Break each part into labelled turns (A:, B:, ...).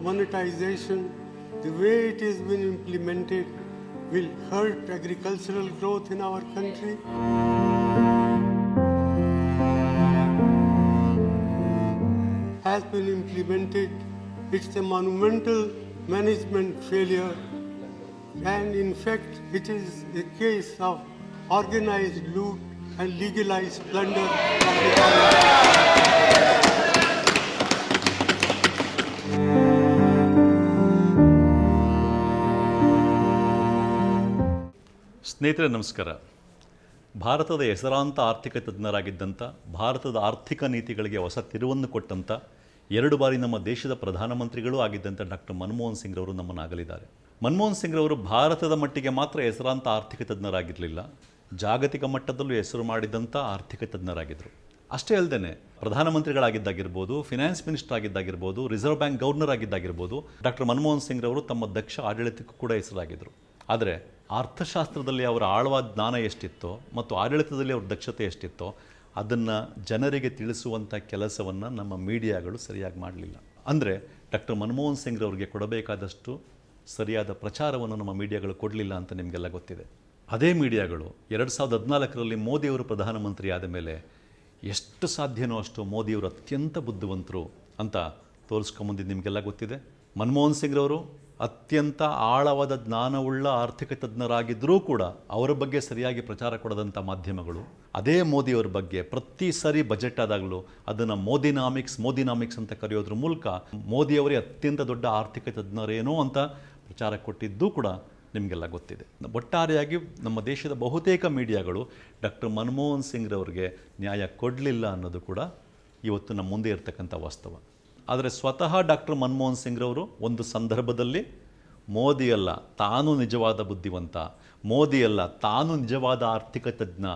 A: monetization, the way it has been implemented, will hurt agricultural growth in our country. Has been implemented, it's a monumental management failure, and in fact it is a case of organized loot and legalized plunder of the economy.
B: ಸ್ನೇಹಿತರೆ ನಮಸ್ಕಾರ. ಭಾರತದ ಹೆಸರಾಂತ ಆರ್ಥಿಕ ತಜ್ಞರಾಗಿದ್ದಂಥ, ಭಾರತದ ಆರ್ಥಿಕ ನೀತಿಗಳಿಗೆ ಹೊಸ ತಿರುವನ್ನು ಕೊಟ್ಟಂಥ, 2 ಬಾರಿ ನಮ್ಮ ದೇಶದ ಪ್ರಧಾನಮಂತ್ರಿಗಳೂ ಆಗಿದ್ದಂಥ ಡಾಕ್ಟರ್ ಮನಮೋಹನ್ ಸಿಂಗ್ರವರು ನಮ್ಮನ್ನು ಆಗಲಿದ್ದಾರೆ. ಮನಮೋಹನ್ ಸಿಂಗ್ರವರು ಭಾರತದ ಮಟ್ಟಿಗೆ ಮಾತ್ರ ಹೆಸರಾಂತ ಆರ್ಥಿಕ ತಜ್ಞರಾಗಿರಲಿಲ್ಲ, ಜಾಗತಿಕ ಮಟ್ಟದಲ್ಲೂ ಹೆಸರು ಮಾಡಿದಂಥ ಆರ್ಥಿಕ ತಜ್ಞರಾಗಿದ್ದರು. ಅಷ್ಟೇ ಅಲ್ಲದೆ ಪ್ರಧಾನಮಂತ್ರಿಗಳಾಗಿದ್ದಾಗಿರ್ಬೋದು, ಫಿನಾನ್ಸ್ ಮಿನಿಸ್ಟರ್ ಆಗಿದ್ದಾಗಿರ್ಬೋದು, ರಿಸರ್ವ್ ಬ್ಯಾಂಕ್ ಗವರ್ನರ್ ಆಗಿದ್ದಾಗಿರ್ಬೋದು, ಡಾಕ್ಟರ್ ಮನಮೋಹನ್ ಸಿಂಗ್ರವರು ತಮ್ಮ ದಕ್ಷ ಆಡಳಿತಕ್ಕೂ ಕೂಡ ಹೆಸರಾಗಿದ್ದರು. ಆದರೆ ಅರ್ಥಶಾಸ್ತ್ರದಲ್ಲಿ ಅವರ ಆಳವಾದ ಜ್ಞಾನ ಎಷ್ಟಿತ್ತೋ ಮತ್ತು ಆಡಳಿತದಲ್ಲಿ ಅವ್ರ ದಕ್ಷತೆ ಎಷ್ಟಿತ್ತೋ ಅದನ್ನು ಜನರಿಗೆ ತಿಳಿಸುವಂಥ ಕೆಲಸವನ್ನು ನಮ್ಮ ಮೀಡಿಯಾಗಳು ಸರಿಯಾಗಿ ಮಾಡಲಿಲ್ಲ. ಅಂದರೆ ಡಾಕ್ಟರ್ ಮನಮೋಹನ್ ಸಿಂಗ್ರವ್ರಿಗೆ ಕೊಡಬೇಕಾದಷ್ಟು ಸರಿಯಾದ ಪ್ರಚಾರವನ್ನು ನಮ್ಮ ಮೀಡಿಯಾಗಳು ಕೊಡಲಿಲ್ಲ ಅಂತ ನಿಮಗೆಲ್ಲ ಗೊತ್ತಿದೆ. ಅದೇ ಮೀಡಿಯಾಗಳು 2014ರಲ್ಲಿ ಮೋದಿಯವರು ಪ್ರಧಾನಮಂತ್ರಿ ಆದ ಮೇಲೆ ಎಷ್ಟು ಸಾಧ್ಯನೋ ಅಷ್ಟು ಮೋದಿಯವರು ಅತ್ಯಂತ ಬುದ್ಧಿವಂತರು ಅಂತ ತೋರಿಸ್ಕೊಂಬಂದಿದ್ದು ನಿಮಗೆಲ್ಲ ಗೊತ್ತಿದೆ. ಮನಮೋಹನ್ ಸಿಂಗ್ರವರು ಅತ್ಯಂತ ಆಳವಾದ ಜ್ಞಾನವುಳ್ಳ ಆರ್ಥಿಕ ತಜ್ಞರಾಗಿದ್ದರೂ ಕೂಡ ಅವರ ಬಗ್ಗೆ ಸರಿಯಾಗಿ ಪ್ರಚಾರ ಕೊಡದಂಥ ಮಾಧ್ಯಮಗಳು ಅದೇ ಮೋದಿಯವರ ಬಗ್ಗೆ ಪ್ರತಿ ಸಾರಿ ಬಜೆಟ್ ಆದಾಗಲೂ ಅದನ್ನು ಮೋದಿನಾಮಿಕ್ಸ್ ಅಂತ ಕರೆಯೋದ್ರ ಮೂಲಕ ಮೋದಿಯವರೇ ಅತ್ಯಂತ ದೊಡ್ಡ ಆರ್ಥಿಕ ತಜ್ಞರೇನೋ ಅಂತ ಪ್ರಚಾರ ಕೊಟ್ಟಿದ್ದೂ ಕೂಡ ನಿಮಗೆಲ್ಲ ಗೊತ್ತಿದೆ. ಒಟ್ಟಾರೆಯಾಗಿ ನಮ್ಮ ದೇಶದ ಬಹುತೇಕ ಮೀಡಿಯಾಗಳು ಡಾಕ್ಟರ್ ಮನಮೋಹನ್ ಸಿಂಗ್ರವ್ರಿಗೆ ನ್ಯಾಯ ಕೊಡಲಿಲ್ಲ ಅನ್ನೋದು ಕೂಡ ಇವತ್ತು ನಮ್ಮ ಮುಂದೆ ಇರತಕ್ಕಂಥ ವಾಸ್ತವ. ಆದರೆ ಸ್ವತಃ ಡಾಕ್ಟರ್ ಮನಮೋಹನ್ ಸಿಂಗ್ರವರು ಒಂದು ಸಂದರ್ಭದಲ್ಲಿ ಮೋದಿಯಲ್ಲ ತಾನು ನಿಜವಾದ ಬುದ್ಧಿವಂತ, ಮೋದಿಯಲ್ಲ ತಾನು ನಿಜವಾದ ಆರ್ಥಿಕ ತಜ್ಞ,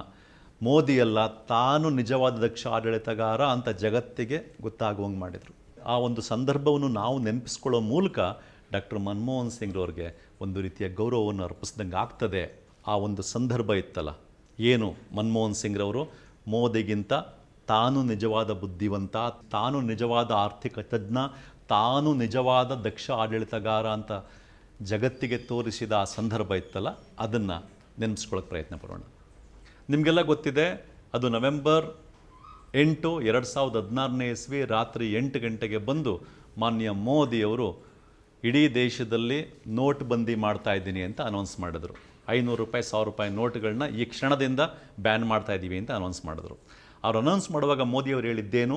B: ಮೋದಿಯಲ್ಲ ತಾನು ನಿಜವಾದ ದಕ್ಷ ಆಡಳಿತಗಾರ ಅಂತ ಜಗತ್ತಿಗೆ ಗೊತ್ತಾಗುವಂಗೆ ಮಾಡಿದರು. ಆ ಒಂದು ಸಂದರ್ಭವನ್ನು ನಾವು ನೆನಪಿಸ್ಕೊಳ್ಳೋ ಮೂಲಕ ಡಾಕ್ಟರ್ ಮನಮೋಹನ್ ಸಿಂಗ್ರವ್ರಿಗೆ ಒಂದು ರೀತಿಯ ಗೌರವವನ್ನು ಅರ್ಪಿಸ್ದಂಗೆ ಆಗ್ತದೆ. ಆ ಒಂದು ಸಂದರ್ಭ ಇತ್ತಲ್ಲ, ಏನು ಮನಮೋಹನ್ ಸಿಂಗ್ರವರು ಮೋದಿಗಿಂತ ತಾನು ನಿಜವಾದ ಬುದ್ಧಿವಂತ, ತಾನು ನಿಜವಾದ ಆರ್ಥಿಕ ತಜ್ಞ, ತಾನು ನಿಜವಾದ ದಕ್ಷ ಆಡಳಿತಗಾರ ಅಂತ ಜಗತ್ತಿಗೆ ತೋರಿಸಿದ ಆ ಸಂದರ್ಭ ಇತ್ತಲ್ಲ, ಅದನ್ನು ನೆನೆಸ್ಕೊಳ್ಳೋಕೆ ಪ್ರಯತ್ನ ಪಡೋಣ. ನಿಮಗೆಲ್ಲ ಗೊತ್ತಿದೆ, ಅದು ನವೆಂಬರ್ 8, 2016ನೇ ಇಸ್ವಿ ರಾತ್ರಿ 8 ಗಂಟೆಗೆ ಬಂದು ಮಾನ್ಯ ಮೋದಿಯವರು ಇಡೀ ದೇಶದಲ್ಲಿ ನೋಟ್ ಬಂದಿ ಮಾಡ್ತಾ ಇದ್ದೀನಿ ಅಂತ ಅನೌನ್ಸ್ ಮಾಡಿದ್ರು. 500 ರೂಪಾಯಿ, 1000 ರೂಪಾಯಿ ನೋಟ್ಗಳನ್ನ ಈ ಕ್ಷಣದಿಂದ ಬ್ಯಾನ್ ಮಾಡ್ತಾ ಇದ್ದೀವಿ ಅಂತ ಅನೌನ್ಸ್ ಮಾಡಿದ್ರು. ಅವ್ರು ಅನೌನ್ಸ್ ಮಾಡುವಾಗ ಮೋದಿಯವರು ಹೇಳಿದ್ದೇನು,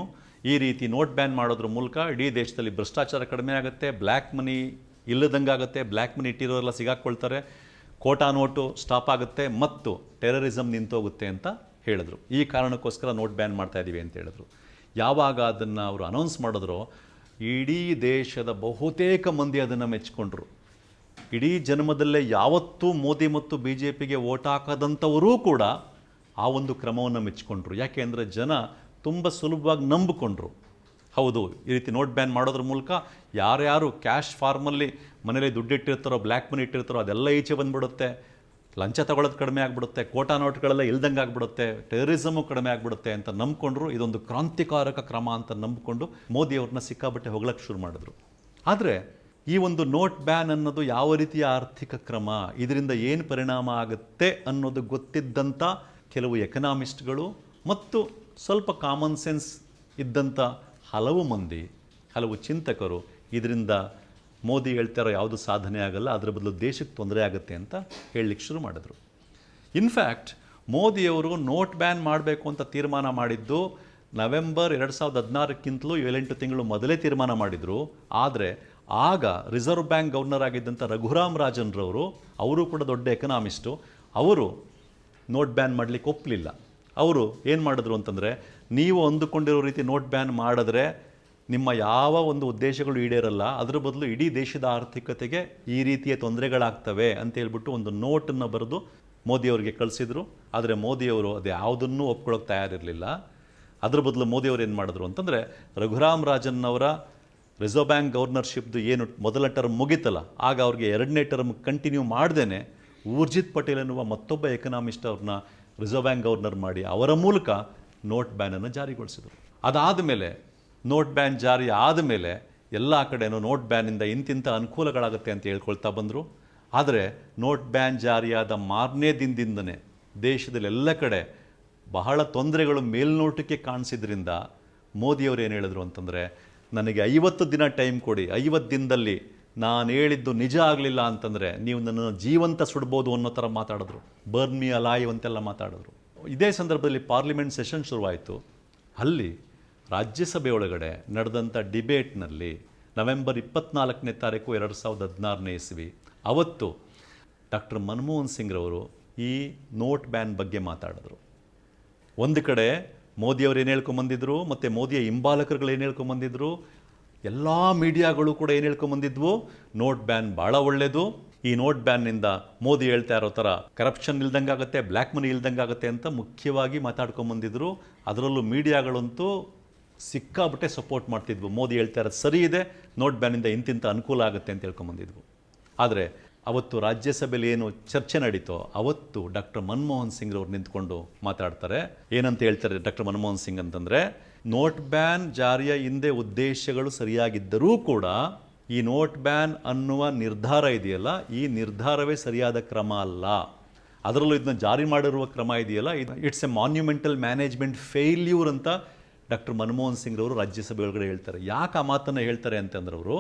B: ಈ ರೀತಿ ನೋಟ್ ಬ್ಯಾನ್ ಮಾಡೋದ್ರ ಮೂಲಕ ಇಡೀ ದೇಶದಲ್ಲಿ ಭ್ರಷ್ಟಾಚಾರ ಕಡಿಮೆ ಆಗುತ್ತೆ, ಬ್ಲ್ಯಾಕ್ ಮನಿ ಇಲ್ಲದಂಗಾಗುತ್ತೆ, ಬ್ಲ್ಯಾಕ್ ಮನಿ ಇಟ್ಟಿರೋರೆಲ್ಲ ಸಿಗಾಕ್ಕೊಳ್ತಾರೆ, ಕೋಟಾ ನೋಟು ಸ್ಟಾಪ್ ಆಗುತ್ತೆ ಮತ್ತು ಟೆರರಿಸಮ್ ನಿಂತೋಗುತ್ತೆ ಅಂತ ಹೇಳಿದ್ರು. ಈ ಕಾರಣಕ್ಕೋಸ್ಕರ ನೋಟ್ ಬ್ಯಾನ್ ಮಾಡ್ತಾ ಇದ್ದೀವಿ ಅಂತ ಹೇಳಿದ್ರು. ಯಾವಾಗ ಅದನ್ನು ಅವರು ಅನೌನ್ಸ್ ಮಾಡಿದ್ರು, ಇಡೀ ದೇಶದ ಬಹುತೇಕ ಮಂದಿ ಅದನ್ನು ಮೆಚ್ಚಿಕೊಂಡ್ರು. ಇಡೀ ಜನ್ಮದಲ್ಲೇ ಯಾವತ್ತೂ ಮೋದಿ ಮತ್ತು BJPಗೆ ವೋಟ್ ಹಾಕದಂಥವರೂ ಕೂಡ ಆ ಒಂದು ಕ್ರಮವನ್ನು ಮೆಚ್ಚಿಕೊಂಡ್ರು. ಯಾಕೆ ಅಂದರೆ ಜನ ತುಂಬ ಸುಲಭವಾಗಿ ನಂಬಿಕೊಂಡ್ರು. ಹೌದು, ಈ ರೀತಿ ನೋಟ್ ಬ್ಯಾನ್ ಮಾಡೋದ್ರ ಮೂಲಕ ಯಾರ್ಯಾರು ಕ್ಯಾಶ್ ಫಾರ್ಮಲ್ಲಿ ಮನೇಲಿ ದುಡ್ಡಿಟ್ಟಿರ್ತಾರೋ, ಬ್ಲ್ಯಾಕ್ ಮನಿ ಇಟ್ಟಿರ್ತಾರೋ ಅದೆಲ್ಲ ಈಚೆ ಬಂದುಬಿಡುತ್ತೆ, ಲಂಚ ತಗೊಳ್ಳೋದು ಕಡಿಮೆ ಆಗಿಬಿಡುತ್ತೆ, ಕೋಟಾ ನೋಟ್ಗಳೆಲ್ಲ ಇಲ್ದಂಗೆ ಆಗಿಬಿಡುತ್ತೆ, ಟೆರರಿಸಮು ಕಡಿಮೆ ಆಗಿಬಿಡುತ್ತೆ ಅಂತ ನಂಬಿಕೊಂಡ್ರು. ಇದೊಂದು ಕ್ರಾಂತಿಕಾರಕ ಕ್ರಮ ಅಂತ ನಂಬಿಕೊಂಡು ಮೋದಿಯವ್ರನ್ನ ಸಿಕ್ಕಾಬಟ್ಟೆ ಹೊಗಳಕ್ಕೆ ಶುರು ಮಾಡಿದ್ರು. ಆದರೆ ಈ ಒಂದು ನೋಟ್ ಬ್ಯಾನ್ ಅನ್ನೋದು ಯಾವ ರೀತಿಯ ಆರ್ಥಿಕ ಕ್ರಮ, ಇದರಿಂದ ಏನು ಪರಿಣಾಮ ಆಗುತ್ತೆ ಅನ್ನೋದು ಗೊತ್ತಿದ್ದಂಥ ಕೆಲವು ಎಕನಾಮಿಸ್ಟ್ಗಳು ಮತ್ತು ಸ್ವಲ್ಪ ಕಾಮನ್ ಸೆನ್ಸ್ ಇದ್ದಂಥ ಹಲವು ಮಂದಿ, ಹಲವು ಚಿಂತಕರು ಇದರಿಂದ ಮೋದಿ ಹೇಳ್ತಾರೋ ಯಾವುದು ಸಾಧನೆ ಆಗಲ್ಲ, ಅದರ ಬದಲು ದೇಶಕ್ಕೆ ತೊಂದರೆ ಆಗುತ್ತೆ ಅಂತ ಹೇಳಲಿಕ್ಕೆ ಶುರು ಮಾಡಿದ್ರು. ಇನ್ಫ್ಯಾಕ್ಟ್ ಮೋದಿಯವರು ನೋಟ್ ಬ್ಯಾನ್ ಮಾಡಬೇಕು ಅಂತ ತೀರ್ಮಾನ ಮಾಡಿದ್ದು ನವೆಂಬರ್ 2016ಕ್ಕಿಂತಲೂ 7-8 ತಿಂಗಳು ಮೊದಲೇ ತೀರ್ಮಾನ ಮಾಡಿದರು. ಆದರೆ ಆಗ ರಿಸರ್ವ್ ಬ್ಯಾಂಕ್ ಗವರ್ನರ್ ಆಗಿದ್ದಂಥ ರಘುರಾಮ್ ರಾಜನ್ರವರು, ಅವರು ಕೂಡ ದೊಡ್ಡ ಎಕನಾಮಿಸ್ಟು, ಅವರು ನೋಟ್ ಬ್ಯಾನ್ ಮಾಡಲಿಕ್ಕೆ ಒಪ್ಪಲಿಲ್ಲ. ಅವರು ಏನು ಮಾಡಿದ್ರು ಅಂತಂದರೆ, ನೀವು ಅಂದುಕೊಂಡಿರೋ ರೀತಿ ನೋಟ್ ಬ್ಯಾನ್ ಮಾಡಿದ್ರೆ ನಿಮ್ಮ ಯಾವ ಒಂದು ಉದ್ದೇಶಗಳು ಈಡೇರಲ್ಲ, ಅದರ ಬದಲು ಇಡೀ ದೇಶದ ಆರ್ಥಿಕತೆಗೆ ಈ ರೀತಿಯ ತೊಂದರೆಗಳಾಗ್ತವೆ ಅಂತ ಹೇಳ್ಬಿಟ್ಟು ಒಂದು ನೋಟನ್ನು ಬರೆದು ಮೋದಿಯವರಿಗೆ ಕಳಿಸಿದರು. ಆದರೆ ಮೋದಿಯವರು ಅದು ಯಾವುದನ್ನೂ ಒಪ್ಕೊಳ್ಳೋಕೆ ತಯಾರಿರಲಿಲ್ಲ. ಅದ್ರ ಬದಲು ಮೋದಿಯವರು ಏನು ಮಾಡಿದ್ರು ಅಂತಂದರೆ, ರಘುರಾಮ್ ರಾಜನ್ನವರ ರಿಸರ್ವ್ ಬ್ಯಾಂಕ್ ಗವರ್ನರ್ಶಿಪ್ದು ಏನು ಮೊದಲ ಟರ್ಮ್ ಮುಗಿತಲ್ಲ, ಆಗ ಅವ್ರಿಗೆ 2ನೇ ಟರ್ಮ್ ಕಂಟಿನ್ಯೂ ಮಾಡ್ದೇ ಊರ್ಜಿತ್ ಪಟೇಲ್ ಎನ್ನುವ ಮತ್ತೊಬ್ಬ ಎಕನಾಮಿಸ್ಟ್ ಅವ್ರನ್ನ ರಿಸರ್ವ್ ಬ್ಯಾಂಕ್ ಗವರ್ನರ್ ಮಾಡಿ ಅವರ ಮೂಲಕ ನೋಟ್ ಬ್ಯಾನನ್ನು ಜಾರಿಗೊಳಿಸಿದರು. ಅದಾದ ಮೇಲೆ ನೋಟ್ ಬ್ಯಾನ್ ಜಾರಿ ಆದಮೇಲೆ ಎಲ್ಲ ಕಡೆನೂ ನೋಟ್ ಬ್ಯಾನಿಂದ ಇಂತಿಂಥ ಅನುಕೂಲಗಳಾಗುತ್ತೆ ಅಂತ ಹೇಳ್ಕೊಳ್ತಾ ಬಂದರು. ಆದರೆ ನೋಟ್ ಬ್ಯಾನ್ ಜಾರಿಯಾದ ಮಾರನೇ ದಿನದಿಂದನೇ ದೇಶದಲ್ಲಿ ಎಲ್ಲ ಕಡೆ ಬಹಳ ತೊಂದರೆಗಳು ಮೇಲ್ನೋಟಕ್ಕೆ ಕಾಣಿಸಿದ್ರಿಂದ ಮೋದಿಯವರು ಏನು ಹೇಳಿದ್ರು ಅಂತಂದರೆ, ನನಗೆ 50 ದಿನ ಟೈಮ್ ಕೊಡಿ, 50 ದಿನದಲ್ಲಿ ನಾನು ಹೇಳಿದ್ದು ನಿಜ ಆಗಲಿಲ್ಲ ಅಂತಂದರೆ ನೀವು ನನ್ನನ್ನು ಜೀವಂತ ಸುಡ್ಬೋದು ಅನ್ನೋ ಥರ ಮಾತಾಡಿದ್ರು. ಬರ್ನ್ ಮಿ ಅಲೈವ್ ಅಂತೆಲ್ಲ ಮಾತಾಡಿದ್ರು. ಇದೇ ಸಂದರ್ಭದಲ್ಲಿ ಪಾರ್ಲಿಮೆಂಟ್ ಸೆಷನ್ ಶುರುವಾಯಿತು. ಅಲ್ಲಿ ರಾಜ್ಯಸಭೆ ಒಳಗಡೆ ನಡೆದಂಥ ಡಿಬೇಟ್ನಲ್ಲಿ ನವೆಂಬರ್ 24ನೇ ತಾರೀಕು 2016ನೇ ಇಸ್ವಿ ಅವತ್ತು ಡಾಕ್ಟರ್ ಮನಮೋಹನ್ ಸಿಂಗ್ರವರು ಈ ನೋಟ್ ಬ್ಯಾನ್ ಬಗ್ಗೆ ಮಾತಾಡಿದ್ರು. ಒಂದು ಕಡೆ ಮೋದಿಯವರು ಏನು ಹೇಳ್ಕೊಂಬಂದಿದ್ರು ಮತ್ತು ಮೋದಿಯ ಹಿಂಬಾಲಕರುಗಳು ಏನು ಹೇಳ್ಕೊಂಬಂದಿದ್ರು, ಎಲ್ಲ ಮೀಡಿಯಾಗಳು ಕೂಡ ಏನು ಹೇಳ್ಕೊಂಬಂದಿದ್ವು, ನೋಟ್ ಬ್ಯಾನ್ ಭಾಳ ಒಳ್ಳೆಯದು, ಈ ನೋಟ್ ಬ್ಯಾನ್ನಿಂದ ಮೋದಿ ಹೇಳ್ತಾ ಇರೋ ಥರ ಕರಪ್ಷನ್ ಇಲ್ದಂಗೆ ಆಗುತ್ತೆ, ಬ್ಲ್ಯಾಕ್ ಮನಿ ಇಲ್ದಂಗೆ ಆಗುತ್ತೆ ಅಂತ ಮುಖ್ಯವಾಗಿ ಮಾತಾಡ್ಕೊಂಬಂದಿದ್ರು. ಅದರಲ್ಲೂ ಮೀಡಿಯಾಗಳಂತೂ ಸಿಕ್ಕಾಬಿಟ್ಟೆ ಸಪೋರ್ಟ್ ಮಾಡ್ತಿದ್ವು. ಮೋದಿ ಹೇಳ್ತಾ ಇರೋದು ಸರಿ ಇದೆ, ನೋಟ್ ಬ್ಯಾನಿಂದ ಇಂತಿಂಥ ಅನುಕೂಲ ಆಗುತ್ತೆ ಅಂತ ಹೇಳ್ಕೊಂಬಂದಿದ್ವು. ಆದರೆ ಅವತ್ತು ರಾಜ್ಯಸಭೆಯಲ್ಲಿ ಏನು ಚರ್ಚೆ ನಡೀತೋ ಅವತ್ತು ಡಾಕ್ಟರ್ ಮನಮೋಹನ್ ಸಿಂಗ್ರವ್ರು ನಿಂತ್ಕೊಂಡು ಮಾತಾಡ್ತಾರೆ. ಏನಂತ ಹೇಳ್ತಾರೆ ಡಾಕ್ಟರ್ ಮನಮೋಹನ್ ಸಿಂಗ್ ಅಂತಂದರೆ, ನೋಟ್ ಬ್ಯಾನ್ ಜಾರಿಯ ಹಿಂದೆ ಉದ್ದೇಶಗಳು ಸರಿಯಾಗಿದ್ದರೂ ಕೂಡ ಈ ನೋಟ್ ಬ್ಯಾನ್ ಅನ್ನುವ ನಿರ್ಧಾರ ಇದೆಯಲ್ಲ, ಈ ನಿರ್ಧಾರವೇ ಸರಿಯಾದ ಕ್ರಮ ಅಲ್ಲ. ಅದರಲ್ಲೂ ಇದನ್ನ ಜಾರಿ ಮಾಡಿರುವ ಕ್ರಮ ಇದೆಯಲ್ಲ, it's A monumental management failure ಅಂತ ಡಾಕ್ಟರ್ ಮನಮೋಹನ್ ಸಿಂಗ್ರವರು ರಾಜ್ಯಸಭೆ ಒಳಗಡೆ ಹೇಳ್ತಾರೆ. ಯಾಕೆ ಆ ಮಾತನ್ನು ಹೇಳ್ತಾರೆ ಅಂತಂದ್ರೆ, ಅವರು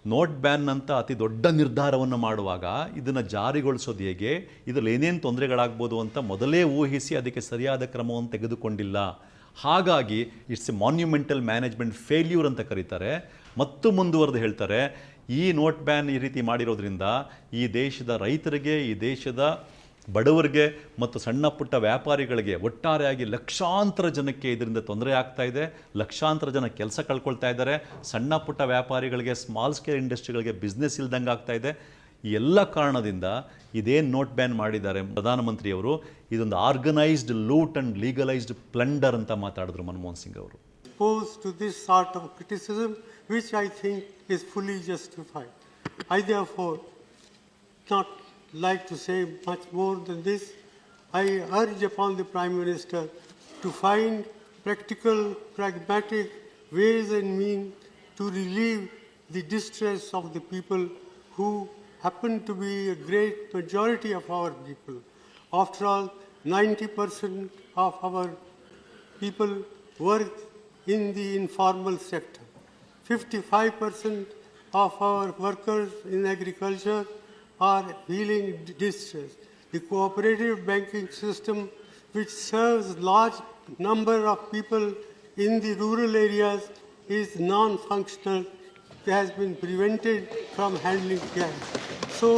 B: ನೋಟ್ ಬ್ಯಾನ್ ಅಂತ ಅತಿ ದೊಡ್ಡ ನಿರ್ಧಾರವನ್ನು ಮಾಡುವಾಗ ಇದನ್ನು ಜಾರಿಗೊಳಿಸೋದು ಹೇಗೆ, ಇದರಲ್ಲಿ ಏನೇನು ತೊಂದರೆಗಳಾಗ್ಬೋದು ಅಂತ ಮೊದಲೇ ಊಹಿಸಿ ಅದಕ್ಕೆ ಸರಿಯಾದ ಕ್ರಮವನ್ನು ತೆಗೆದುಕೊಂಡಿಲ್ಲ. ಹಾಗಾಗಿ it's A monumental management failure ಅಂತ ಕರೀತಾರೆ. ಮತ್ತು ಮುಂದುವರೆದು ಹೇಳ್ತಾರೆ, ಈ ನೋಟ್ ಬ್ಯಾನ್ ಈ ರೀತಿ ಮಾಡಿರೋದ್ರಿಂದ ಈ ದೇಶದ ರೈತರಿಗೆ, ಈ ದೇಶದ ಬಡವರಿಗೆ ಮತ್ತು ಸಣ್ಣ ಪುಟ್ಟ ವ್ಯಾಪಾರಿಗಳಿಗೆ ಒಟ್ಟಾರೆಯಾಗಿ ಲಕ್ಷಾಂತರ ಜನಕ್ಕೆ ಇದರಿಂದ ತೊಂದರೆ ಆಗ್ತಾ ಇದೆ. ಲಕ್ಷಾಂತರ ಜನ ಕೆಲಸ ಕಳ್ಕೊಳ್ತಾ ಇದ್ದಾರೆ. ಸಣ್ಣ ಪುಟ್ಟ ವ್ಯಾಪಾರಿಗಳಿಗೆ, ಸ್ಮಾಲ್ ಸ್ಕೇಲ್ ಇಂಡಸ್ಟ್ರಿಗಳಿಗೆ ಬಿಸ್ನೆಸ್ ಇಲ್ದಂಗೆ ಆಗ್ತಾ ಇದೆ. ಈ ಎಲ್ಲ ಕಾರಣದಿಂದ ಇದೇನು ನೋಟ್ ಬ್ಯಾನ್ ಮಾಡಿದ್ದಾರೆ ಪ್ರಧಾನಮಂತ್ರಿಯವರು, ಇದೊಂದು organised loot and legalised plunder ಅಂತ ಮಾತಾಡಿದ್ರು ಮನಮೋಹನ್ ಸಿಂಗ್ ಅವರು.
A: Opposed to this sort of criticism, which I think is fully justified. I therefore not like to say much more than this. I urge upon the Prime Minister to find practical, pragmatic ways and means to relieve the distress of the people who happen to be a great majority of our people. After all, 90% of our people work in the informal sector. 55% of our workers in agriculture are feeling distress. The cooperative banking system, which serves large number of people in the rural areas, is non-functional, has been prevented from handling cash. So,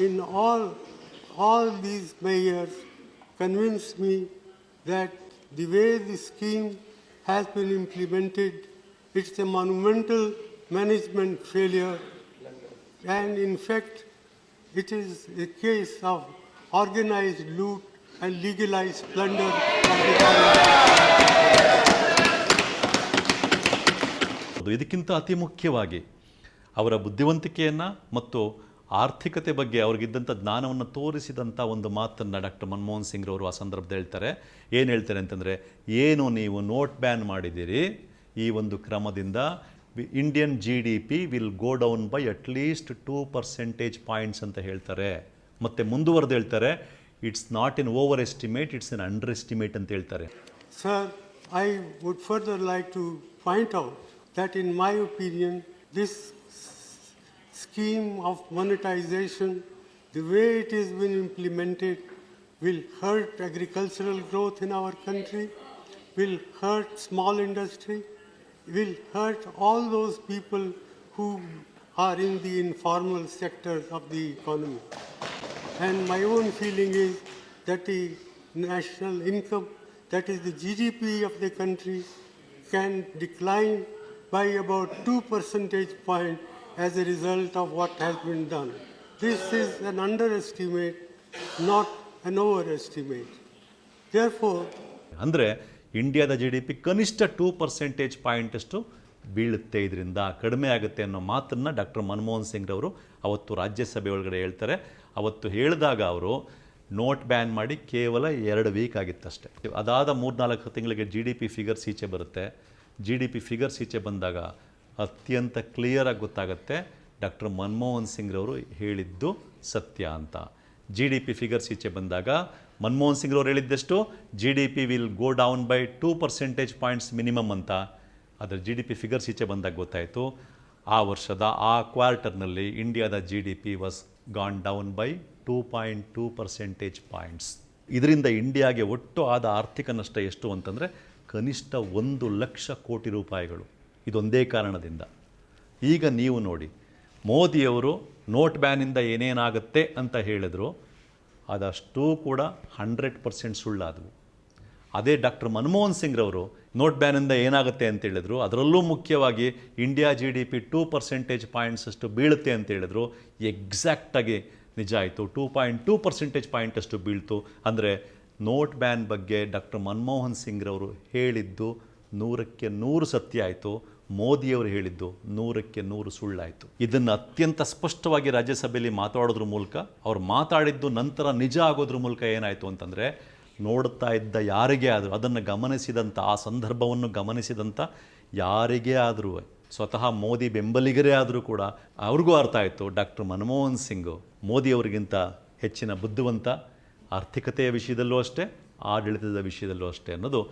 A: in all these measures convince me that the way the scheme has been implemented, it's a monumental management failure, and in fact, it is a case of organized loot and legalized plunder of the government.
B: ಇದಕ್ಕಿಂತ ಅತಿ ಮುಖ್ಯವಾಗಿ ಅವರ ಬುದ್ಧಿವಂತಿಕೆಯನ್ನು ಮತ್ತು ಆರ್ಥಿಕತೆ ಬಗ್ಗೆ ಅವ್ರಿಗಿದ್ದಂಥ ಜ್ಞಾನವನ್ನು ತೋರಿಸಿದಂಥ ಒಂದು ಮಾತನ್ನು ಡಾಕ್ಟರ್ ಮನಮೋಹನ್ ಸಿಂಗ್ರವರು ಆ ಸಂದರ್ಭದಲ್ಲಿ ಹೇಳ್ತಾರೆ. ಏನು ಹೇಳ್ತಾರೆ ಅಂತಂದರೆ, ಏನು ನೀವು ನೋಟ್ ಬ್ಯಾನ್ ಮಾಡಿದ್ದೀರಿ, ಈ ಒಂದು ಕ್ರಮದಿಂದ Indian GDP will go down by at least 2 percentage points ಅಂತ ಹೇಳ್ತಾರೆ. ಮತ್ತು ಮುಂದುವರೆದು ಹೇಳ್ತಾರೆ, it's not an over estimate, it's an under estimate ಅಂತ ಹೇಳ್ತಾರೆ.
A: Sir, I would further like to point out that in my opinion, this scheme of monetization, the way it has been implemented, will hurt agricultural growth in our country, will hurt small industry, will hurt all those people who are in the informal sectors of the economy. And my own feeling is that the national income, that is the GDP of the country, can decline by about 2 percentage points as a result of what has been done. This is an underestimate, not an overestimate. Therefore,
B: ಅಂದರೆ ಇಂಡಿಯಾದ GDP ಕನಿಷ್ಠ 2 percentage point ಅಷ್ಟು ಬೀಳುತ್ತೆ, ಇದರಿಂದ ಕಡಿಮೆ ಆಗುತ್ತೆ ಅನ್ನೋ ಮಾತನ್ನು ಡಾಕ್ಟರ್ ಮನಮೋಹನ್ ಸಿಂಗ್ರವರು ಅವತ್ತು ರಾಜ್ಯಸಭೆ ಒಳಗಡೆ ಹೇಳ್ತಾರೆ. ಅವತ್ತು ಹೇಳಿದಾಗ ಅವರು ನೋಟ್ ಬ್ಯಾನ್ ಮಾಡಿ ಕೇವಲ 2 ವೀಕ್ ಆಗಿತ್ತಷ್ಟೆ. ಅದಾದ 3-4 ತಿಂಗಳಿಗೆ GDP ಫಿಗರ್ಸ್ ಈಚೆ ಬರುತ್ತೆ. GDP ಫಿಗರ್ಸ್ ಈಚೆ ಬಂದಾಗ ಅತ್ಯಂತ ಕ್ಲಿಯರಾಗಿ ಗೊತ್ತಾಗುತ್ತೆ ಡಾಕ್ಟರ್ ಮನಮೋಹನ್ ಸಿಂಗ್ರವರು ಹೇಳಿದ್ದು ಸತ್ಯ ಅಂತ. ಜಿ ಡಿ ಪಿ ಫಿಗರ್ಸ್ ಈಚೆ ಬಂದಾಗ ಮನಮೋಹನ್ ಸಿಂಗ್ರವ್ರು ಹೇಳಿದ್ದಷ್ಟು G D P will go down by 2% points minimum ಅಂತ. ಅದರ ಜಿ ಡಿ ಪಿ ಫಿಗರ್ಸ್ ಈಚೆ ಬಂದಾಗ ಗೊತ್ತಾಯಿತು ಆ ವರ್ಷದ ಆ ಕ್ವಾರ್ಟರ್ನಲ್ಲಿ ಇಂಡಿಯಾದ G D P was gone down by 2.2% points. ಇದರಿಂದ ಇಂಡಿಯಾಗೆ ಒಟ್ಟು ಆದ ಆರ್ಥಿಕ ನಷ್ಟ ಎಷ್ಟು ಅಂತಂದರೆ ಕನಿಷ್ಠ 1,00,000 ಕೋಟಿ ರೂಪಾಯಿಗಳು. ಇದೊಂದೇ ಕಾರಣದಿಂದ. ಈಗ ನೀವು ನೋಡಿ, ಮೋದಿಯವರು ನೋಟ್ ಬ್ಯಾನಿಂದ ಏನೇನಾಗುತ್ತೆ ಅಂತ ಹೇಳಿದ್ರು, ಅದಷ್ಟೂ ಕೂಡ 100% ಸುಳ್ಳಾದವು. ಅದೇ ಡಾಕ್ಟರ್ ಮನಮೋಹನ್ ಸಿಂಗ್ರವರು ನೋಟ್ ಬ್ಯಾನಿಂದ ಏನಾಗುತ್ತೆ ಅಂತ ಹೇಳಿದ್ರು, ಅದರಲ್ಲೂ ಮುಖ್ಯವಾಗಿ India G D P 2% points ಅಷ್ಟು ಬೀಳುತ್ತೆ ಅಂತ ಹೇಳಿದ್ರು. ಎಕ್ಸಾಕ್ಟಾಗಿ ನಿಜ ಆಯಿತು, 2.2% ಪಾಯಿಂಟ್ ಅಷ್ಟು ಬೀಳ್ತು. ಅಂದರೆ ನೋಟ್ ಬ್ಯಾನ್ ಬಗ್ಗೆ ಡಾಕ್ಟರ್ ಮನಮೋಹನ್ ಸಿಂಗ್ರವರು ಹೇಳಿದ್ದು 100ಕ್ಕೆ 100 ಸತ್ಯ ಆಯಿತು. ಮೋದಿಯವರು ಹೇಳಿದ್ದು 100ಕ್ಕೆ 100 ಸುಳ್ಳಾಯಿತು. ಇದನ್ನು ಅತ್ಯಂತ ಸ್ಪಷ್ಟವಾಗಿ ರಾಜ್ಯಸಭೆಯಲ್ಲಿ ಮಾತಾಡೋದ್ರ ಮೂಲಕ, ಅವ್ರು ಮಾತಾಡಿದ್ದು ನಂತರ ನಿಜ ಆಗೋದ್ರ ಮೂಲಕ ಏನಾಯಿತು ಅಂತಂದರೆ, ನೋಡ್ತಾ ಇದ್ದ ಯಾರಿಗೇ ಆದರೂ, ಅದನ್ನು ಗಮನಿಸಿದಂಥ, ಆ ಸಂದರ್ಭವನ್ನು ಗಮನಿಸಿದಂಥ ಯಾರಿಗೇ ಆದರೂ, ಸ್ವತಃ ಮೋದಿ ಬೆಂಬಲಿಗರೇ ಆದರೂ ಕೂಡ ಅವ್ರಿಗೂ ಅರ್ಥ ಆಯಿತು ಡಾಕ್ಟರ್ ಮನಮೋಹನ್ ಸಿಂಗು ಮೋದಿಯವರಿಗಿಂತ ಹೆಚ್ಚಿನ ಬುದ್ಧಿವಂತ, ಆರ್ಥಿಕತೆಯ ವಿಷಯದಲ್ಲೂ ಅಷ್ಟೇ, ಆಡಳಿತದ ವಿಷಯದಲ್ಲೂ ಅಷ್ಟೇ ಅನ್ನೋದು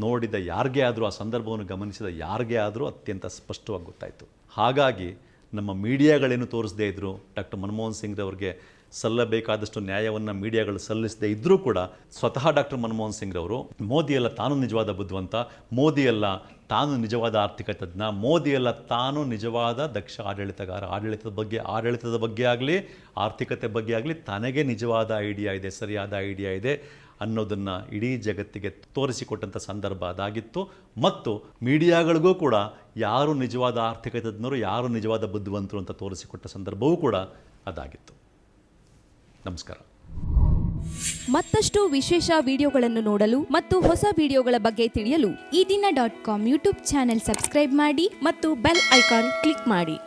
B: ನೋಡಿದ ಯಾರಿಗೇ ಆದರೂ, ಆ ಸಂದರ್ಭವನ್ನು ಗಮನಿಸಿದ ಯಾರಿಗೇ ಆದರೂ ಅತ್ಯಂತ ಸ್ಪಷ್ಟವಾಗಿ ಗೊತ್ತಾಯಿತು. ಹಾಗಾಗಿ ನಮ್ಮ ಮೀಡಿಯಾಗಳೇನು ತೋರಿಸದೇ ಇದ್ದರು, ಡಾಕ್ಟರ್ ಮನಮೋಹನ್ ಸಿಂಗ್ರವ್ರಿಗೆ ಸಲ್ಲಬೇಕಾದಷ್ಟು ನ್ಯಾಯವನ್ನು ಮೀಡಿಯಾಗಳು ಸಲ್ಲಿಸದೇ ಇದ್ದರೂ ಕೂಡ, ಸ್ವತಃ ಡಾಕ್ಟರ್ ಮನಮೋಹನ್ ಸಿಂಗ್ರವರು ಮೋದಿಯಲ್ಲ ತಾನು ನಿಜವಾದ ಬುದ್ಧಿವಂತ, ಮೋದಿಯಲ್ಲ ತಾನು ನಿಜವಾದ ಆರ್ಥಿಕ ತಜ್ಞ, ಮೋದಿಯಲ್ಲ ತಾನು ನಿಜವಾದ ದಕ್ಷ ಆಡಳಿತಗಾರ, ಆಡಳಿತದ ಬಗ್ಗೆ ಆಗಲಿ ಆರ್ಥಿಕತೆ ಬಗ್ಗೆ ಆಗಲಿ ತನಗೆ ನಿಜವಾದ ಐಡಿಯಾ ಇದೆ, ಸರಿಯಾದ ಐಡಿಯಾ ಇದೆ ಅನ್ನೋದನ್ನು ಇಡೀ ಜಗತ್ತಿಗೆ ತೋರಿಸಿಕೊಟ್ಟಂಥ ಸಂದರ್ಭ ಅದಾಗಿತ್ತು. ಮತ್ತು ಮೀಡಿಯಾಗಳಿಗೂ ಕೂಡ ಯಾರು ನಿಜವಾದ ಆರ್ಥಿಕ ತಜ್ಞರು, ಯಾರು ನಿಜವಾದ ಬುದ್ಧಿವಂತರು ಅಂತ ತೋರಿಸಿಕೊಟ್ಟ ಸಂದರ್ಭವೂ ಕೂಡ ಅದಾಗಿತ್ತು. ನಮಸ್ಕಾರ.
C: ಮತ್ತಷ್ಟು ವಿಶೇಷ ವಿಡಿಯೋಗಳನ್ನು ನೋಡಲು ಮತ್ತು ಹೊಸ ವಿಡಿಯೋಗಳ ಬಗ್ಗೆ ತಿಳಿಯಲು
D: ಈ ದಿನ .com ಯೂಟ್ಯೂಬ್ ಚಾನೆಲ್ ಸಬ್ಸ್ಕ್ರೈಬ್ ಮಾಡಿ
C: ಮತ್ತು ಬೆಲ್ ಐಕಾನ್ ಕ್ಲಿಕ್ ಮಾಡಿ.